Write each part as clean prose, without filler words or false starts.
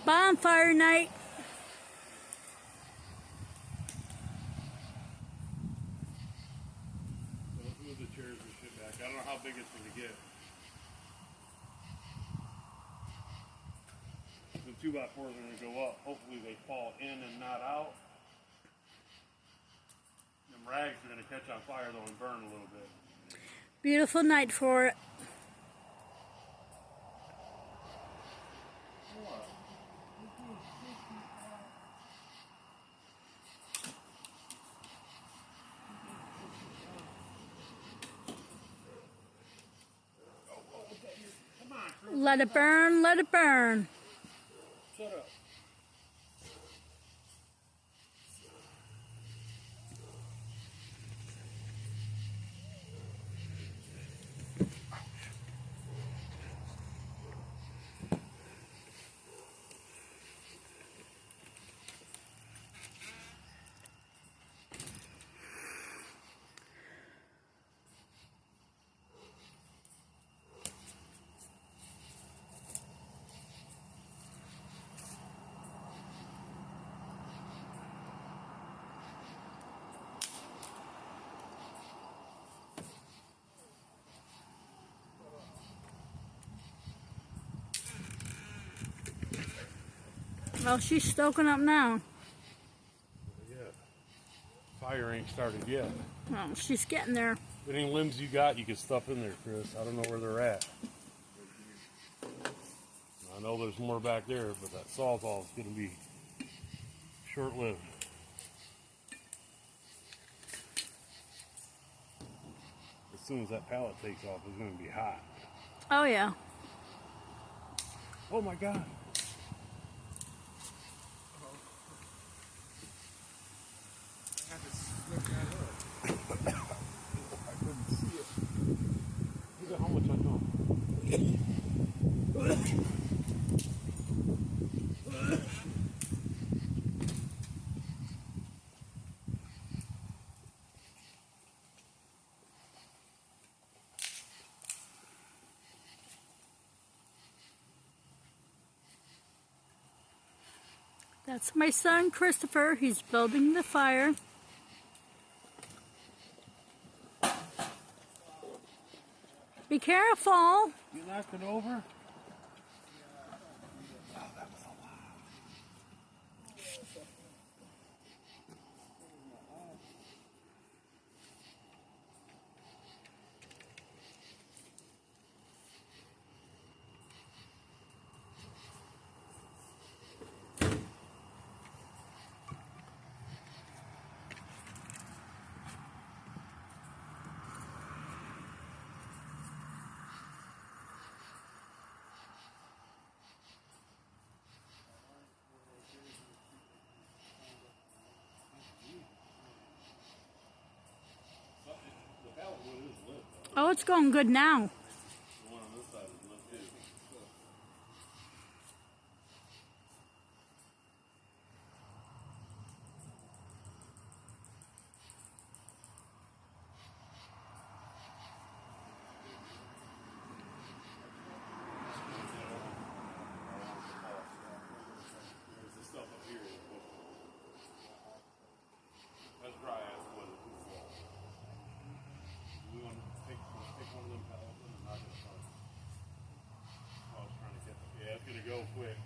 Bonfire night. So let's move the chairs and shit back. I don't know how big it's going to get. The 2x4s are going to go up. Hopefully they fall in and not out. Them rags are going to catch on fire though and burn a little bit. Beautiful night for it. Come on, Chris. Let it burn, let it burn. Shut up. Well, she's stoking up now. Yeah. Fire ain't started yet. Well, she's getting there. Any limbs you got, you can stuff in there, Chris. I don't know where they're at. I know there's more back there, but that sawzall is going to be short-lived. As soon as that pallet takes off, it's going to be hot. Oh, yeah. Oh my God. I had to slip that up. I couldn't see it. Look at how much I know. That's my son, Christopher. He's building the fire. Be careful. You knocked it over? The pallet wood is lit though. Oh, it's going good now. The one on this side is lit too. There's the stuff up here. That's dry ass wood. We want to take one of them pallets and knock it apart. I was trying to get them. Yeah, it's going to go quick.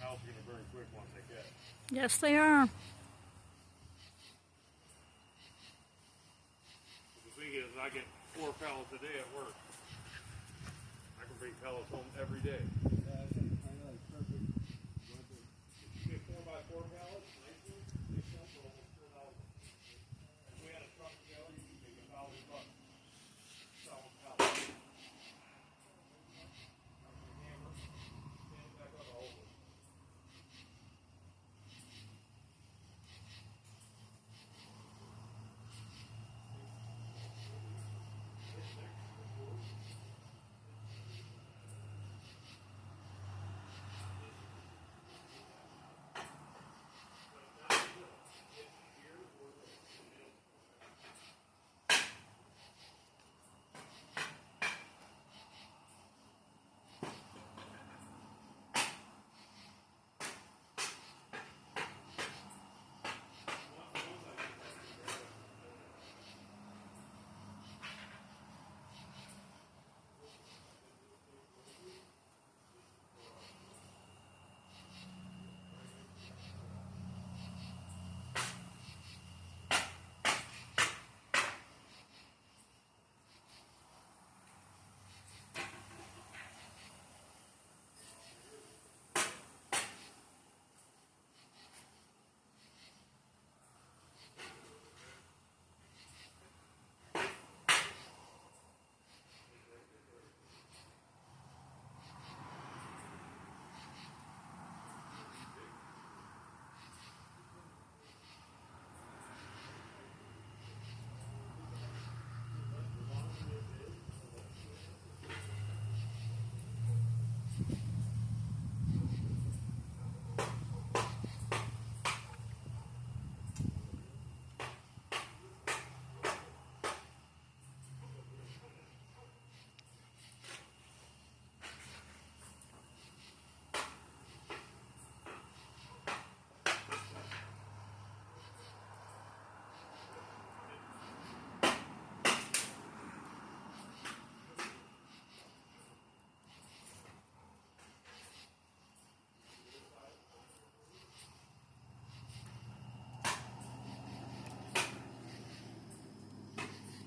Pallets are going to burn quick once they catch. Yes, they are. The thing is, I get 4 pallets a day at work. I can bring pallets home every day. Yeah, I know it's perfect. You get 4x4 pallets, nice ones, they sell for almost $4. If we had a truck together, you could make $1,000 selling pallets. Hammer, stand it back up, I'll hold it.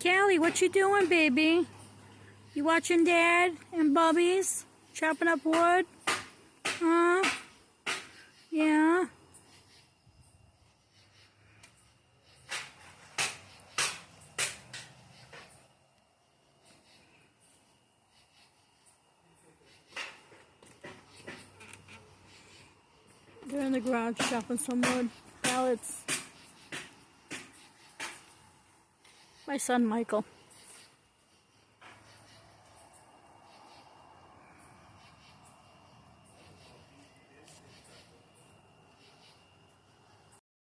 Callie, what you doing, baby? You watching Dad and Bubby's chopping up wood? Huh? Yeah. They're in the garage chopping some wood. Pallets. My son Michael.